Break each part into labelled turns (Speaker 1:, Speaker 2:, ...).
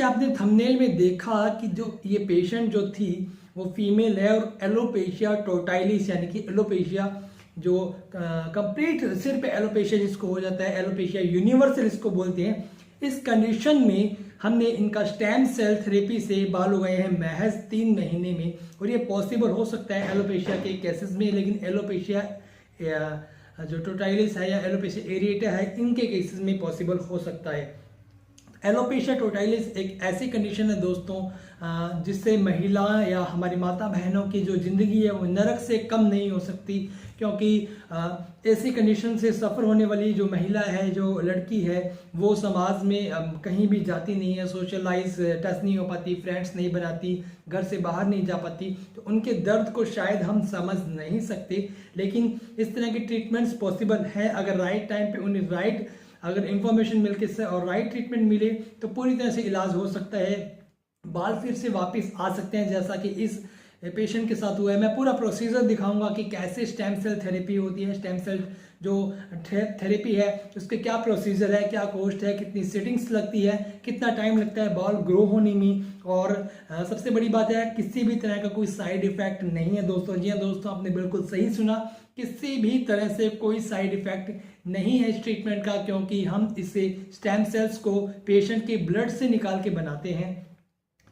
Speaker 1: आपने थंबनेल में देखा कि जो ये पेशेंट जो थी वो फीमेल है और एलोपेशिया टोटाइलिस यानी कि एलोपेशिया जो कंप्लीट सिर पे एलोपेशिया जिसको हो जाता है, एलोपेशिया यूनिवर्सल इसको बोलते हैं। इस कंडीशन में हमने इनका स्टेम सेल थेरेपी से बाल उगाए हैं महज 3 महीने में, और ये पॉसिबल हो सकता है एलोपेशिया के केसेस में, लेकिन एलोपेशिया जो टोटाइलिस है या एलोपेशिया एरिएटा है इनके केसेस में पॉसिबल हो सकता है। एलोपेशिया टोटाइलिस एक ऐसी कंडीशन है दोस्तों जिससे महिला या हमारी माता बहनों की जो ज़िंदगी है वो नरक से कम नहीं हो सकती, क्योंकि ऐसी कंडीशन से सफ़र होने वाली जो महिला है, जो लड़की है, वो समाज में कहीं भी जाती नहीं है, सोशलाइज टच नहीं हो पाती, फ्रेंड्स नहीं बनाती, घर से बाहर नहीं जा पाती। तो उनके दर्द को शायद हम समझ नहीं सकते, लेकिन इस तरह की ट्रीटमेंट्स पॉसिबल है अगर राइट टाइम पे उन्हें राइट अगर इंफॉर्मेशन मिलके से और राइट ट्रीटमेंट मिले तो पूरी तरह से इलाज हो सकता है, बाल फिर से वापस आ सकते हैं, जैसा कि इस पेशेंट के साथ हुआ है। मैं पूरा प्रोसीजर दिखाऊंगा कि कैसे स्टेम सेल थेरेपी होती है, स्टेम सेल जो थेरेपी है उसके क्या प्रोसीजर है, क्या कॉस्ट है, कितनी सेटिंग्स लगती है, कितना टाइम लगता है बाल ग्रो होने में, और सबसे बड़ी बात है किसी भी तरह का कोई साइड इफेक्ट नहीं है दोस्तों। जी हाँ दोस्तों, आपने बिल्कुल सही सुना, किसी भी तरह से कोई साइड इफेक्ट नहीं है इस ट्रीटमेंट का, क्योंकि हम इसे स्टेम सेल्स को पेशेंट के ब्लड से निकाल के बनाते हैं।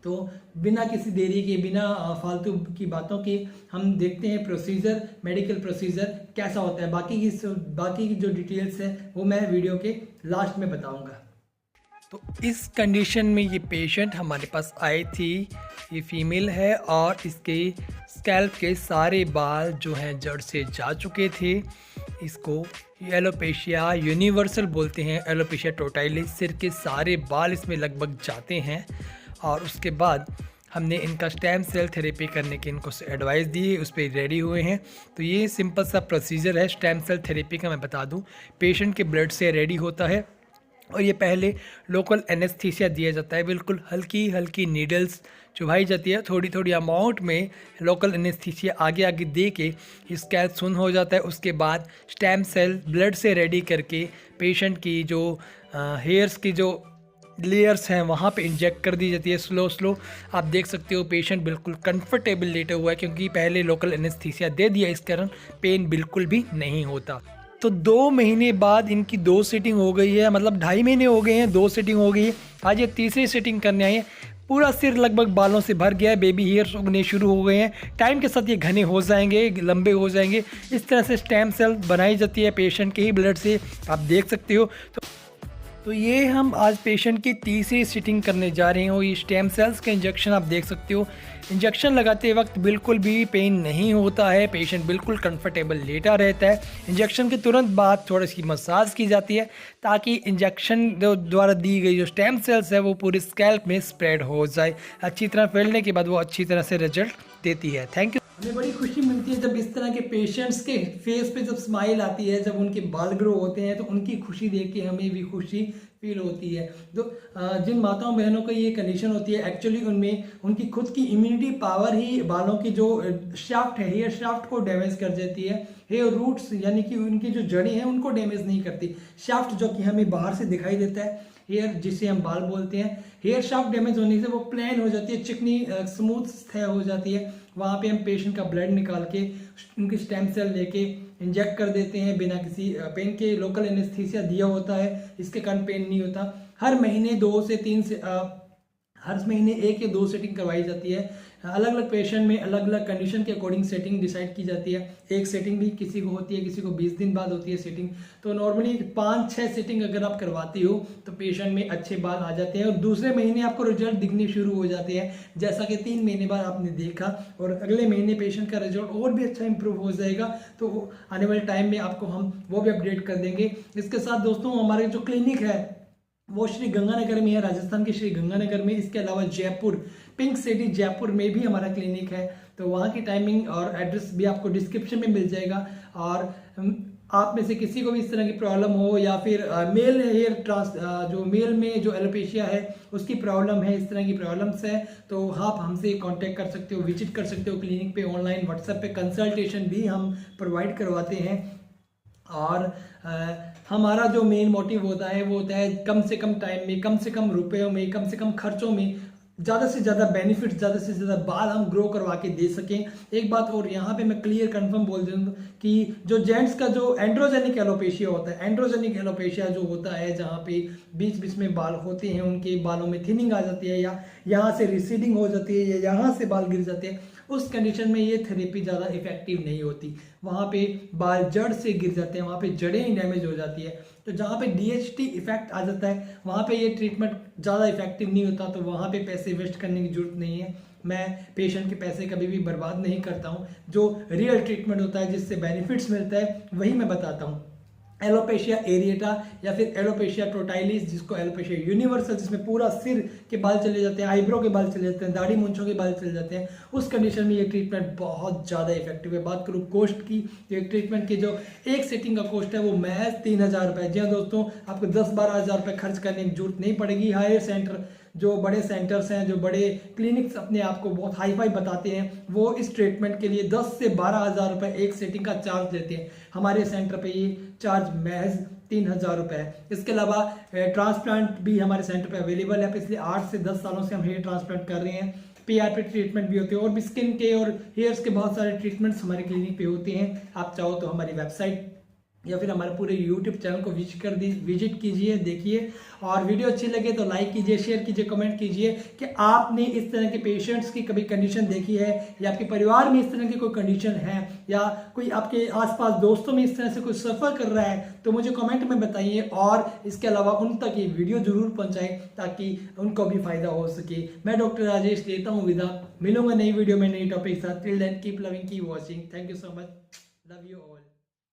Speaker 1: तो बिना किसी देरी के, बिना फालतू की बातों के हम देखते हैं प्रोसीजर, मेडिकल प्रोसीजर कैसा होता है। बाकी की जो डिटेल्स है वो मैं वीडियो के लास्ट में बताऊंगा। तो इस कंडीशन में ये पेशेंट हमारे पास आई थी, ये फीमेल है और इसके स्कैल्प के सारे बाल जो हैं जड़ से जा चुके थे। इसको एलोपेशिया यूनिवर्सल बोलते हैं, एलोपेशिया टोटाइलिस, सिर के सारे बाल इसमें लगभग जाते हैं। और उसके बाद हमने इनका स्टेम सेल थेरेपी करने की इनको एडवाइस दी, उस पर रेडी हुए हैं। तो ये सिंपल सा प्रोसीजर है स्टेम सेल थेरेपी का। मैं बता दूं, पेशेंट के ब्लड से रेडी होता है और ये पहले लोकल एनेस्थीसिया दिया जाता है, बिल्कुल हल्की हल्की नीडल्स चुभाई जाती है, थोड़ी थोड़ी अमाउंट में लोकल एनेस्थीसिया आगे आगे दे के स्कैल्प सुन हो जाता है। उसके बाद स्टेम सेल ब्लड से रेडी करके पेशेंट की जो हेयर्स की जो लेयर्स हैं वहाँ पे इंजेक्ट कर दी जाती है स्लो। आप देख सकते हो पेशेंट बिल्कुल कंफर्टेबल लेटा हुआ है, क्योंकि पहले लोकल एनेस्थीसिया दे दिया, इस कारण पेन बिल्कुल भी नहीं होता। तो 2 महीने बाद इनकी 2 सीटिंग हो गई है, मतलब 2.5 महीने हो गए हैं, 2 सीटिंग हो गई है। आज ये तीसरी सीटिंग करने आई है। पूरा सिर लगभग बालों से भर गया है, बेबी हेयर्स उगने शुरू हो गए हैं। टाइम के साथ ये घने हो जाएंगे, लंबे हो जाएंगे। इस तरह से स्टेम सेल बनाई जाती है पेशेंट के ही ब्लड से, आप देख सकते हो। तो ये हम आज पेशेंट की तीसरी सीटिंग करने जा रहे हैं। और ये स्टेम सेल्स का इंजेक्शन आप देख सकते हो, इंजेक्शन लगाते वक्त बिल्कुल भी पेन नहीं होता है, पेशेंट बिल्कुल कंफर्टेबल लेटा रहता है। इंजेक्शन के तुरंत बाद थोड़ी सी मसाज की जाती है ताकि इंजेक्शन द्वारा दी गई जो स्टेम सेल्स है वो पूरे स्कैल्प में स्प्रेड हो जाए। अच्छी तरह फैलने के बाद वो अच्छी तरह से रिजल्ट देती है। Thank you. हमें बड़ी खुशी मिलती है जब इस तरह के पेशेंट्स के फेस पे जब स्माइल आती है, जब उनके बाल ग्रो होते हैं तो उनकी खुशी देख के हमें भी खुशी फील होती है। तो जिन माताओं बहनों को ये कंडीशन होती है, एक्चुअली उनमें उनकी खुद की इम्यूनिटी पावर ही बालों की जो शाफ्ट है, हेयर शाफ्ट को डैमेज कर देती है। हेयर रूट्स यानी कि उनकी जो जड़ें हैं उनको डैमेज नहीं करती। शाफ्ट जो कि हमें बाहर से दिखाई देता है, हेयर जिसे हम बाल बोलते हैं, हेयर शाफ्ट डैमेज होने से वो प्लेन हो जाती है, चिकनी स्मूथ तय हो जाती है। वहाँ पे हम पेशेंट का ब्लड निकाल के उनकी स्टेम सेल लेके इंजेक्ट कर देते हैं बिना किसी पेन के। लोकल एनेस्थीसिया दिया होता है, इसके कारण पेन नहीं होता। हर महीने 2 से 3 से हर महीने 1 या 2 सेटिंग करवाई जाती है। अलग अलग पेशेंट में अलग अलग कंडीशन के अकॉर्डिंग सेटिंग डिसाइड की जाती है। एक सेटिंग भी किसी को होती है, किसी को 20 दिन बाद होती है सेटिंग। तो नॉर्मली 5-6 सेटिंग अगर आप करवाती हो तो पेशेंट में अच्छे बाल आ जाते हैं और दूसरे महीने आपको रिजल्ट दिखने शुरू हो जाते हैं, जैसा कि 3 महीने बाद आपने देखा। और अगले महीने पेशेंट का रिजल्ट और भी अच्छा इंप्रूव हो जाएगा। तो आने वाले टाइम में आपको हम वो भी अपडेट कर देंगे। इसके साथ दोस्तों हमारे जो क्लिनिक है वो श्री गंगानगर में है, राजस्थान के श्री गंगानगर में। इसके अलावा जयपुर, पिंक सिटी जयपुर में भी हमारा क्लिनिक है। तो वहाँ की टाइमिंग और एड्रेस भी आपको डिस्क्रिप्शन में मिल जाएगा। और आप में से किसी को भी इस तरह की प्रॉब्लम हो या फिर मेल हेयर जो मेल में जो एलोपेशिया है उसकी प्रॉब्लम है, इस तरह की प्रॉब्लम्स है, तो आप हमसे कांटेक्ट कर सकते हो, विजिट कर सकते हो क्लिनिक पे। ऑनलाइन व्हाट्सएप पे कंसल्टेशन भी हम प्रोवाइड करवाते हैं। और हमारा जो मेन मोटिव होता है वो होता है कम से कम टाइम में, कम से कम रुपयों में, कम से कम खर्चों में ज़्यादा से ज़्यादा बेनिफिट, ज़्यादा से ज़्यादा बाल हम ग्रो करवा के दे सकें। एक बात और यहाँ पे मैं क्लियर कंफर्म बोल दूँ कि जो जेंट्स का जो एंड्रोजेनिक एलोपेशिया होता है, एंड्रोजेनिक एलोपेशिया जो होता है जहाँ पे बीच बीच में बाल होते हैं, उनके बालों में थिनिंग आ जाती है या यहाँ से रिसीडिंग हो जाती है या यहाँ से बाल गिर जाते हैं, उस कंडीशन में ये थेरेपी ज़्यादा इफेक्टिव नहीं होती। वहाँ पे बाल जड़ से गिर जाते हैं, वहाँ पे जड़ें ही डैमेज हो जाती है। तो जहाँ पे DHT इफेक्ट आ जाता है वहाँ पे ये ट्रीटमेंट ज़्यादा इफेक्टिव नहीं होता, तो वहाँ पे पैसे वेस्ट करने की जरूरत नहीं है। मैं पेशेंट के पैसे कभी भी बर्बाद नहीं करता हूँ। जो रियल ट्रीटमेंट होता है, जिससे बेनिफिट्स मिलता है, वही मैं बताता हूँ। एलोपेशिया एरिएटा या फिर एलोपेशिया टोटाइलिस, जिसको एलोपेशिया यूनिवर्सल, जिसमें पूरा सिर के बाल चले जाते हैं, आईब्रो के बाल चले जाते हैं, दाढ़ी मूंछों के बाल चले जाते हैं, उस कंडीशन में ये ट्रीटमेंट बहुत ज़्यादा इफेक्टिव है। बात करूँ कॉस्ट की, तो एक ट्रीटमेंट की जो एक सेटिंग का कॉस्ट है वो महज 3000 रुपये। जी हाँ दोस्तों, आपको 10-12 हज़ार रुपये खर्च करने की जरूरत नहीं पड़ेगी। हायर सेंटर, जो बड़े सेंटर्स हैं, जो बड़े क्लिनिक्स अपने आप को बहुत हाई फाई बताते हैं, वो इस ट्रीटमेंट के लिए 10 से 12 हज़ार रुपये एक सेटिंग का चार्ज लेते हैं। हमारे सेंटर पे ये चार्ज महज 3000 रुपये है। इसके अलावा ट्रांसप्लांट भी हमारे सेंटर पे अवेलेबल है। पिछले 8 से 10 सालों से हम हेयर ट्रांसप्लांट कर रहे हैं। PRP ट्रीटमेंट भी होते हैं और भी स्किन के और हेयर्स के बहुत सारे ट्रीटमेंट्स हमारे क्लिनिक पे होते हैं। आप चाहो तो हमारी वेबसाइट या फिर हमारे पूरे YouTube चैनल को विजिट कीजिए, देखिए, और वीडियो अच्छी लगे तो लाइक कीजिए, शेयर कीजिए, कमेंट कीजिए कि आपने इस तरह के पेशेंट्स की कभी कंडीशन देखी है या आपके परिवार में इस तरह की कोई कंडीशन है या कोई आपके आसपास दोस्तों में इस तरह से कोई सफ़र कर रहा है, तो मुझे कमेंट में बताइए। और इसके अलावा उन तक ये वीडियो जरूर पहुँचाएं ताकि उनको भी फायदा हो सके। मैं डॉक्टर राजेश लेता हूँ विदा, मिलूंगा नई वीडियो में नई टॉपिक के साथ। Till then keep loving, keep watching. Thank you so much, love you all.